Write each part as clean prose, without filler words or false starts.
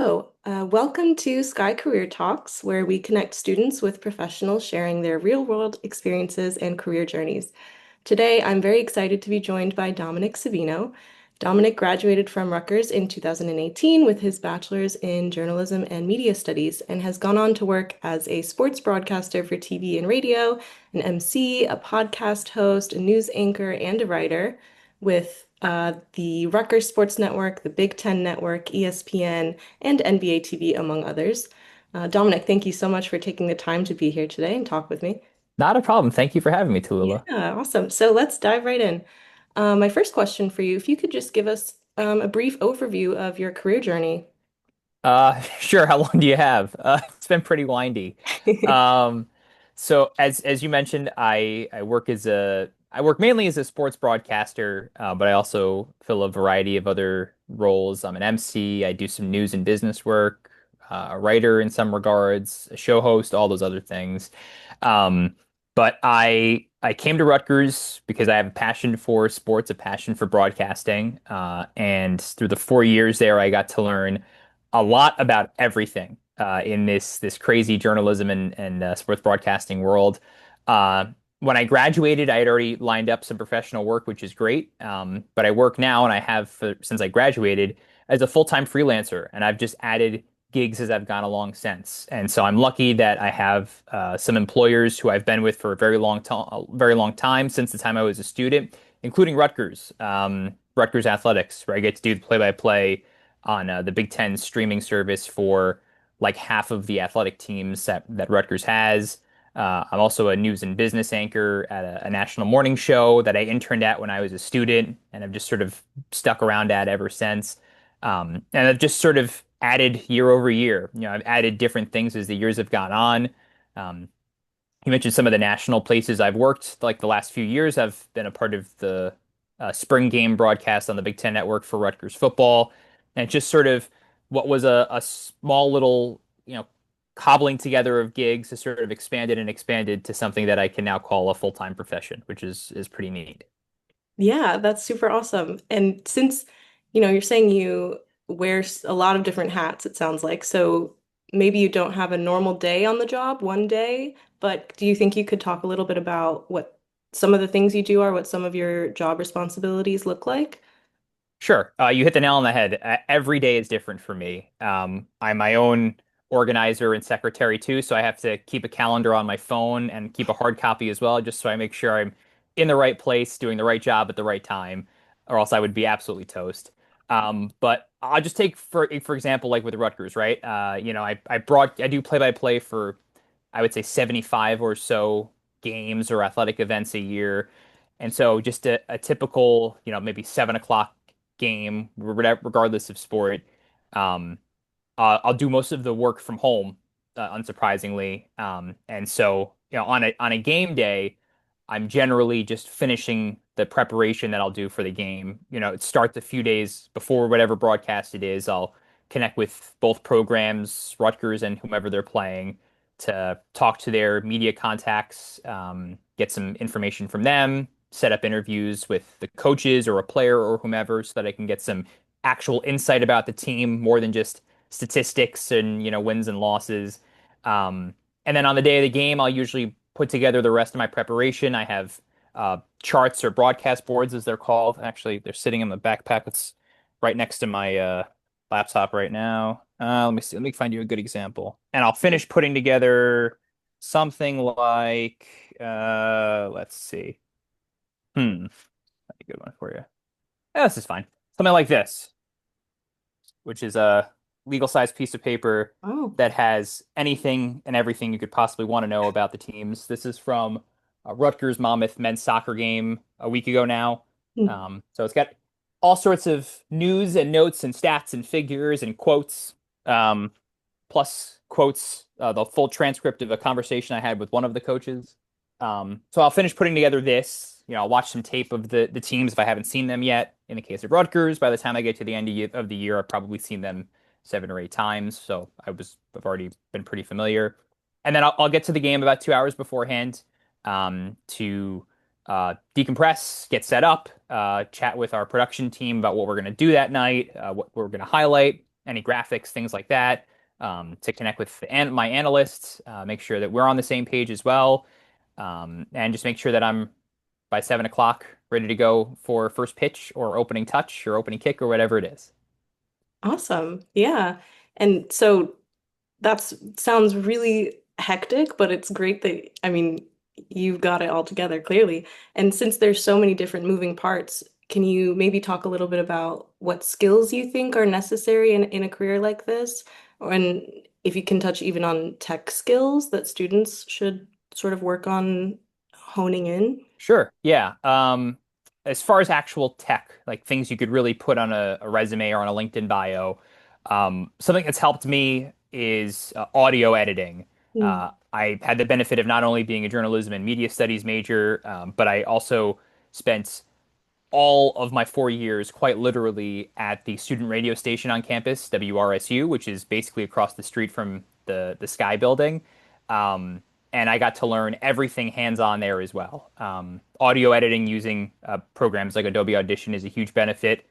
Welcome to SCI Career Talks, where we connect students with professionals sharing their real-world experiences and career journeys. Today, I'm very excited to be joined by Dominick Savino. Dominick graduated from Rutgers in 2018 with his bachelor's in journalism and media studies and has gone on to work as a sports broadcaster for TV and radio, an MC, a podcast host, a news anchor, and a writer with the Rutgers Sports Network, the Big Ten Network, ESPN, and NBA TV, among others. Dominick, thank you so much for taking the time to be here today and talk with me. Not a problem. Thank you for having me, Tallulah. Yeah, awesome. So let's dive right in. My first question for you, if you could just give us a brief overview of your career journey. Sure. How long do you have? It's been pretty windy. Um, so as you mentioned, I work mainly as a sports broadcaster, but I also fill a variety of other roles. I'm an MC. I do some news and business work, a writer in some regards, a show host, all those other things. But I came to Rutgers because I have a passion for sports, a passion for broadcasting, and through the 4 years there, I got to learn a lot about everything in this crazy journalism and sports broadcasting world. Uh, when I graduated, I had already lined up some professional work, which is great. But I work now, and I have since I graduated as a full-time freelancer, and I've just added gigs as I've gone along since. And so I'm lucky that I have some employers who I've been with for a very long time since the time I was a student, including Rutgers, Rutgers Athletics, where I get to do the play-by-play on the Big Ten streaming service for like half of the athletic teams that Rutgers has. I'm also a news and business anchor at a national morning show that I interned at when I was a student, and I've just sort of stuck around at ever since. And I've just sort of added year over year. I've added different things as the years have gone on. Um, you mentioned some of the national places I've worked. Like the last few years, I've been a part of the spring game broadcast on the Big Ten Network for Rutgers football, and just sort of what was a small little, cobbling together of gigs has sort of expanded and expanded to something that I can now call a full-time profession, which is pretty neat. Yeah, that's super awesome. And since, you're saying you wear a lot of different hats, it sounds like. So maybe you don't have a normal day on the job one day, but do you think you could talk a little bit about what some of the things you do are, what some of your job responsibilities look like? Sure. You hit the nail on the head. Every day is different for me. I'm my own organizer and secretary too, so I have to keep a calendar on my phone and keep a hard copy as well, just so I make sure I'm in the right place, doing the right job at the right time, or else I would be absolutely toast. But I'll just take for example, like with Rutgers, right? I do play by play for I would say 75 or so games or athletic events a year. And so just a typical, maybe 7 o'clock game, regardless of sport. Um, I'll do most of the work from home, unsurprisingly. And so, on a game day, I'm generally just finishing the preparation that I'll do for the game. It starts a few days before whatever broadcast it is. I'll connect with both programs, Rutgers and whomever they're playing, to talk to their media contacts, get some information from them, set up interviews with the coaches or a player or whomever so that I can get some actual insight about the team more than just statistics and wins and losses. And then on the day of the game, I'll usually put together the rest of my preparation. I have charts or broadcast boards, as they're called. Actually, they're sitting in the backpack. It's right next to my laptop right now. Let me see. Let me find you a good example. And I'll finish putting together something like, let's see. A good one for you. Yeah, this is fine. Something like this, which is a legal size piece of paper Oh. that has anything and everything you could possibly want to know about the teams. This is from a Rutgers Monmouth men's soccer game a week ago now. Hmm. So it's got all sorts of news and notes and stats and figures and quotes, um, plus quotes, the full transcript of a conversation I had with one of the coaches. So I'll finish putting together this. I'll watch some tape of the teams if I haven't seen them yet. In the case of Rutgers, by the time I get to the end of the year, I've probably seen them 7 or 8 times. So I've already been pretty familiar. And then I'll get to the game about 2 hours beforehand, to decompress, get set up, chat with our production team about what we're going to do that night, what we're going to highlight, any graphics, things like that, to connect with my analysts, make sure that we're on the same page as well, and just make sure that I'm by 7 o'clock ready to go for first pitch or opening touch or opening kick or whatever it is. Awesome. Yeah. And so that's sounds really hectic, but it's great that, I mean, you've got it all together clearly. And since there's so many different moving parts, can you maybe talk a little bit about what skills you think are necessary in a career like this? And if you can touch even on tech skills that students should sort of work on honing in? Sure. Yeah. As far as actual tech, like things you could really put on a resume or on a LinkedIn bio, something that's helped me is audio editing. Mm. I had the benefit of not only being a journalism and media studies major, but I also spent all of my 4 years quite literally at the student radio station on campus, WRSU, which is basically across the street from the Sky Building. Um, and I got to learn everything hands-on there as well. Audio editing using programs like Adobe Audition is a huge benefit.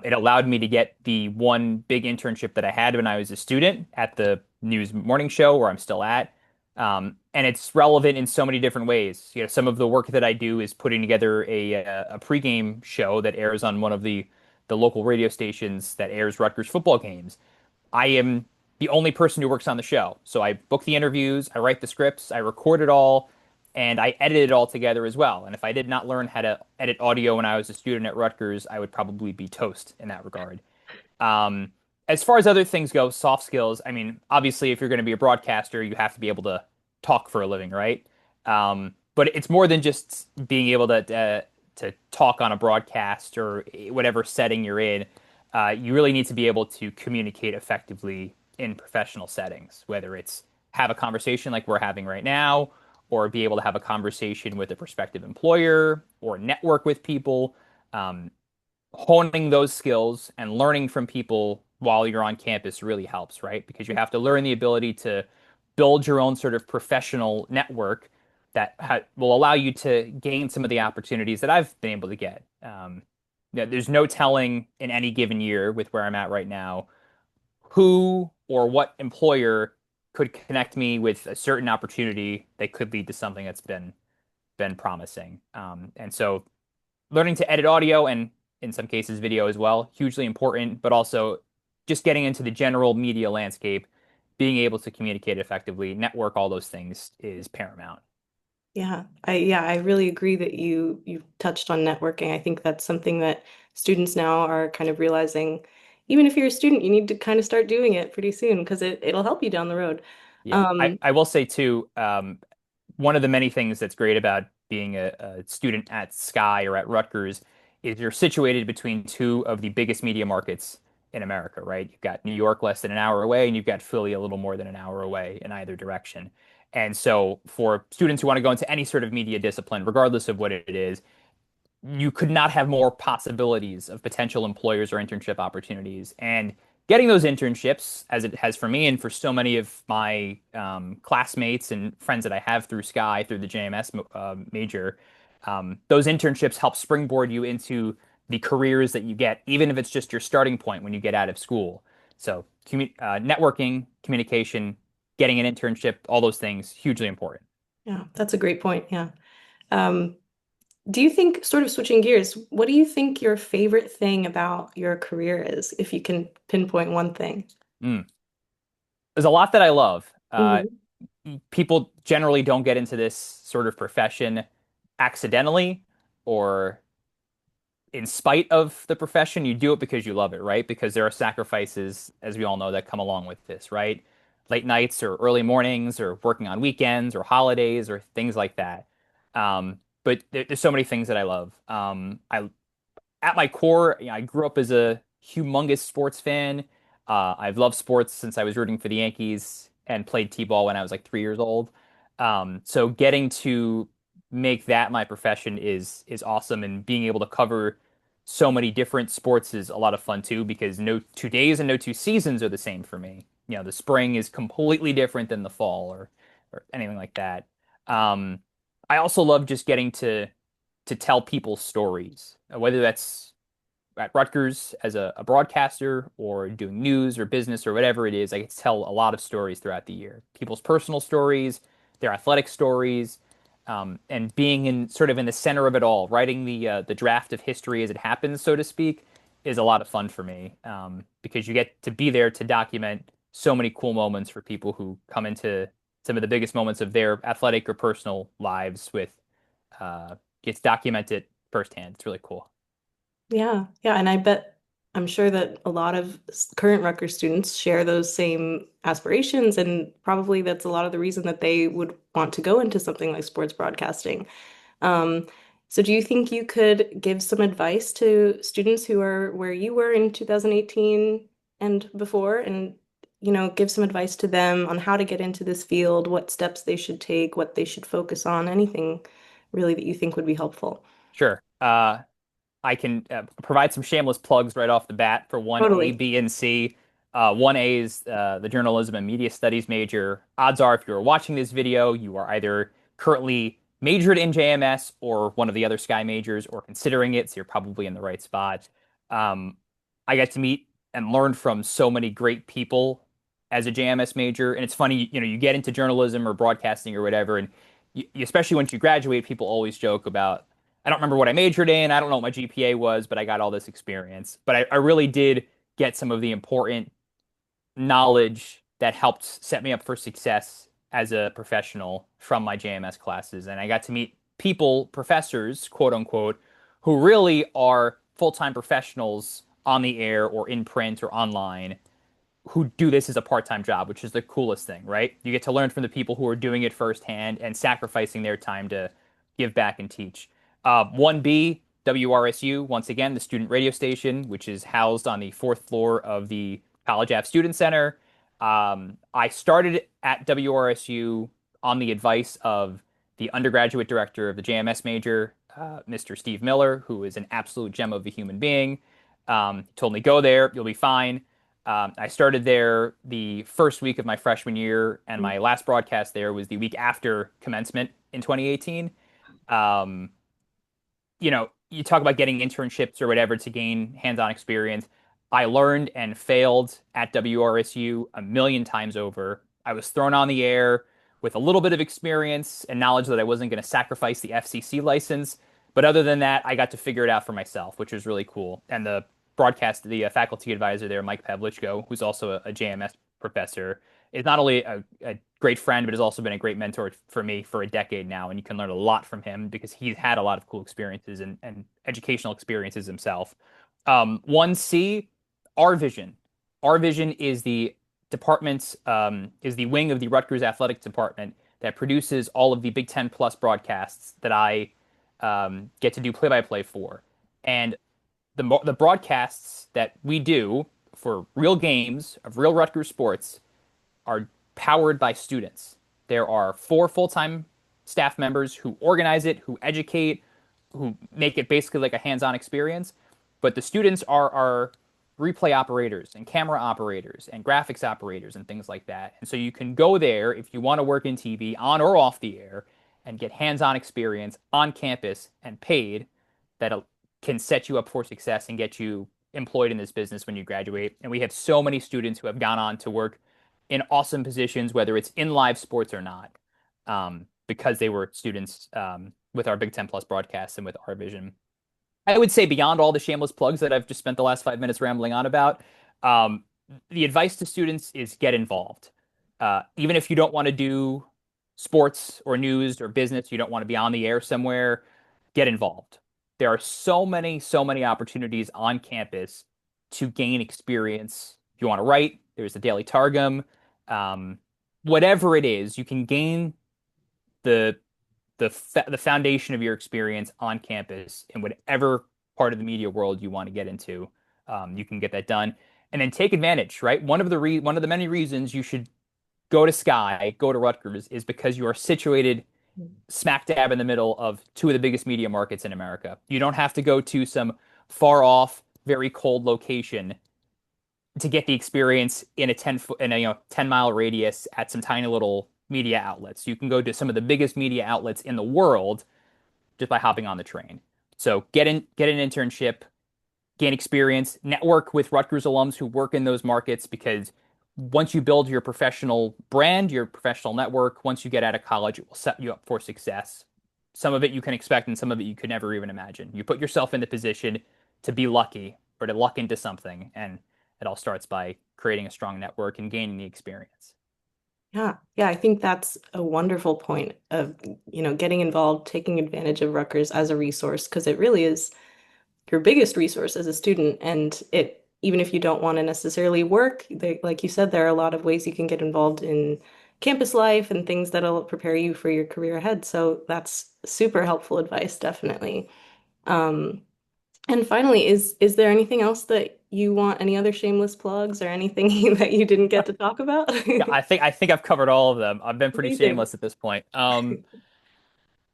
It allowed me to get the one big internship that I had when I was a student at the news morning show where I'm still at. And it's relevant in so many different ways. You know, some of the work that I do is putting together a pregame show that airs on one of the local radio stations that airs Rutgers football games. I am the only person who works on the show. So I book the interviews, I write the scripts, I record it all, and I edit it all together as well. And if I did not learn how to edit audio when I was a student at Rutgers, I would probably be toast in that regard. Um, as far as other things go, soft skills, I mean, obviously, if you're going to be a broadcaster, you have to be able to talk for a living, right? But it's more than just being able to talk on a broadcast or whatever setting you're in. You really need to be able to communicate effectively in professional settings, whether it's have a conversation like we're having right now, or be able to have a conversation with a prospective employer, or network with people. Um, Honing those skills and learning from people while you're on campus really helps, right? Because you have to learn the ability to build your own sort of professional network that will allow you to gain some of the opportunities that I've been able to get. There's no telling in any given year with where I'm at right now who or what employer could connect me with a certain opportunity that could lead to something that's been promising. And so learning to edit audio and in some cases video as well, hugely important, but also just getting into the general media landscape, being able to communicate effectively, network, all those things is paramount. Yeah, I really agree that you touched on networking. I think that's something that students now are kind of realizing. Even if you're a student, you need to kind of start doing it pretty soon because it'll help you down the road. Yeah, I, Um, I will say too, one of the many things that's great about being a student at Sky or at Rutgers is you're situated between two of the biggest media markets in America, right? You've got New York less than an hour away, and you've got Philly a little more than an hour away in either direction. And so for students who want to go into any sort of media discipline, regardless of what it is, you could not have more possibilities of potential employers or internship opportunities. And getting those internships, as it has for me and for so many of my classmates and friends that I have through Sky, through the JMS major, those internships help springboard you into the careers that you get, even if it's just your starting point when you get out of school. So, networking, communication, getting an internship, all those things, hugely important. yeah, that's a great point. Yeah. Um, do you think, sort of switching gears, what do you think your favorite thing about your career is, if you can pinpoint one thing? Mm. There's a lot that I love. Hmm. People generally don't get into this sort of profession accidentally or in spite of the profession. You do it because you love it, right? Because there are sacrifices, as we all know, that come along with this, right? Late nights or early mornings or working on weekends or holidays or things like that. But there's so many things that I love. I At my core, I grew up as a humongous sports fan. I've loved sports since I was rooting for the Yankees and played t-ball when I was like 3 years old. So getting to make that my profession is awesome, and being able to cover so many different sports is a lot of fun too, because no 2 days and no 2 seasons are the same for me. You know, the spring is completely different than the fall or anything like that. Um, I also love just getting to tell people stories, whether that's at Rutgers as a broadcaster or doing news or business or whatever it is, I get to tell a lot of stories throughout the year. People's personal stories, their athletic stories, and being in sort of in the center of it all, writing the draft of history as it happens, so to speak, is a lot of fun for me because you get to be there to document so many cool moments for people who come into some of the biggest moments of their athletic or personal lives with gets documented firsthand. It's really cool. Yeah, yeah, and I'm sure that a lot of current Rutgers students share those same aspirations, and probably that's a lot of the reason that they would want to go into something like sports broadcasting. Um, so do you think you could give some advice to students who are where you were in 2018 and before, and give some advice to them on how to get into this field, what steps they should take, what they should focus on, anything really that you think would be helpful? Sure. I can provide some shameless plugs right off the bat for 1A, Totally. B, and C. 1A is the journalism and media studies major. Odds are, if you're watching this video, you are either currently majored in JMS or one of the other Sky majors or considering it, so you're probably in the right spot. Um, I got to meet and learn from so many great people as a JMS major, and it's funny, you get into journalism or broadcasting or whatever, and especially once you graduate, people always joke about I don't remember what I majored in. I don't know what my GPA was, but I got all this experience. But I really did get some of the important knowledge that helped set me up for success as a professional from my JMS classes. And I got to meet people, professors, quote unquote, who really are full-time professionals on the air or in print or online who do this as a part-time job, which is the coolest thing, right? You get to learn from the people who are doing it firsthand and sacrificing their time to give back and teach. 1B, WRSU, once again, the student radio station, which is housed on the fourth floor of the College Ave Student Center. I started at WRSU on the advice of the undergraduate director of the JMS major, Mr. Steve Miller, who is an absolute gem of a human being. He told me, go there, you'll be fine. I started there the first week of my freshman year, and my last broadcast there was the week after commencement in 2018. Um, you talk about getting internships or whatever to gain hands-on experience. I learned and failed at WRSU a million times over. I was thrown on the air with a little bit of experience and knowledge that I wasn't going to sacrifice the FCC license. But other than that, I got to figure it out for myself, which was really cool. And the faculty advisor there, Mike Pavlichko, who's also a JMS professor, is not only a great friend, but has also been a great mentor for me for a decade now. And you can learn a lot from him because he's had a lot of cool experiences and educational experiences himself. 1C, Our Vision. Our Vision is the is the wing of the Rutgers Athletics department that produces all of the Big Ten Plus broadcasts that I get to do play-by-play for. And the broadcasts that we do for real games of real Rutgers sports are powered by students. There are 4 full-time staff members who organize it, who educate, who make it basically like a hands-on experience. But the students are our replay operators and camera operators and graphics operators and things like that. And so you can go there if you want to work in TV on or off the air and get hands-on experience on campus and paid that can set you up for success and get you employed in this business when you graduate. And we have so many students who have gone on to work in awesome positions, whether it's in live sports or not, because they were students with our Big Ten Plus broadcasts and with our vision. I would say beyond all the shameless plugs that I've just spent the last 5 minutes rambling on about, um, the advice to students is get involved. Even if you don't want to do sports or news or business, you don't want to be on the air somewhere, get involved. There are so many opportunities on campus to gain experience. If you want to write, there's the Daily Targum. Um, Whatever it is, you can gain the the foundation of your experience on campus in whatever part of the media world you want to get into. You can get that done, and then take advantage. Right, one of the many reasons you should go to Sky, go to Rutgers, is because you are situated smack dab in the middle of two of the biggest media markets in America. You don't have to go to some far off, very cold location to get the experience in a 10-mile radius at some tiny little media outlets. You can go to some of the biggest media outlets in the world just by hopping on the train. So get an internship, gain experience, network with Rutgers alums who work in those markets because once you build your professional brand, your professional network, once you get out of college, it will set you up for success. Some of it you can expect, and some of it you could never even imagine. You put yourself in the position to be lucky or to luck into something, and it all starts by creating a strong network and gaining the experience. Yeah, yeah, I think that's a wonderful point of, getting involved, taking advantage of Rutgers as a resource, because it really is your biggest resource as a student. And it, even if you don't want to necessarily work, like you said, there are a lot of ways you can get involved in campus life and things that'll prepare you for your career ahead. So that's super helpful advice, definitely. Um, and finally, is there anything else that you want, any other shameless plugs or anything that you didn't get to talk about? Yeah, I think I've covered all of them. I've been pretty Amazing. shameless at this point.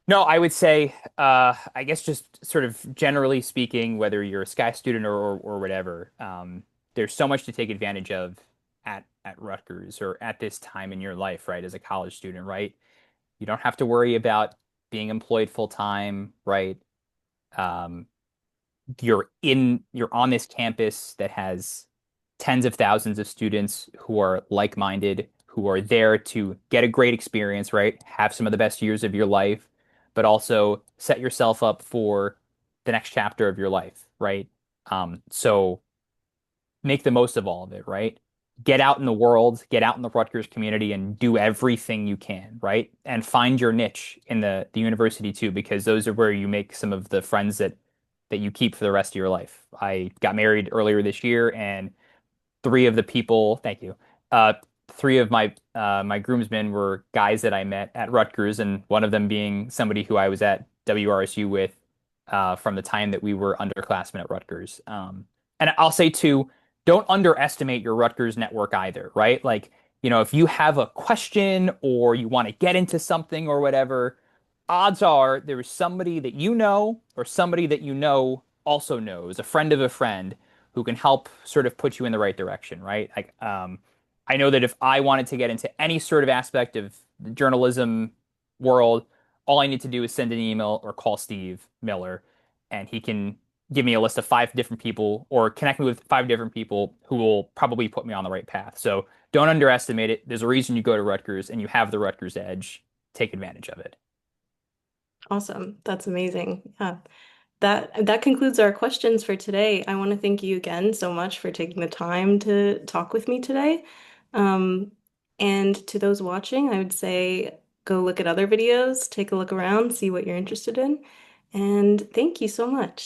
No, I would say, I guess just sort of generally speaking, whether you're a Sky student or whatever, there's so much to take advantage of at Rutgers or at this time in your life, right? As a college student, right? You don't have to worry about being employed full time, right? Um, you're on this campus that has tens of thousands of students who are like-minded, who are there to get a great experience, right? Have some of the best years of your life, but also set yourself up for the next chapter of your life, right? So make the most of all of it, right? Get out in the world, get out in the Rutgers community and do everything you can, right? And find your niche in the university too, because those are where you make some of the friends that you keep for the rest of your life. I got married earlier this year and three of the people, thank you. Uh, three of my groomsmen were guys that I met at Rutgers, and one of them being somebody who I was at WRSU with from the time that we were underclassmen at Rutgers. And I'll say too, don't underestimate your Rutgers network either, right? Like, if you have a question or you want to get into something or whatever, odds are there is somebody that you know or somebody that you know also knows, a friend of a friend who can help sort of put you in the right direction, right? Like, I know that if I wanted to get into any sort of aspect of the journalism world, all I need to do is send an email or call Steve Miller, and he can give me a list of five different people or connect me with five different people who will probably put me on the right path. So don't underestimate it. There's a reason you go to Rutgers and you have the Rutgers edge. Take advantage of it. Awesome. That's amazing. Yeah. That concludes our questions for today. I want to thank you again so much for taking the time to talk with me today. Um, and to those watching, I would say go look at other videos, take a look around, see what you're interested in. And thank you so much.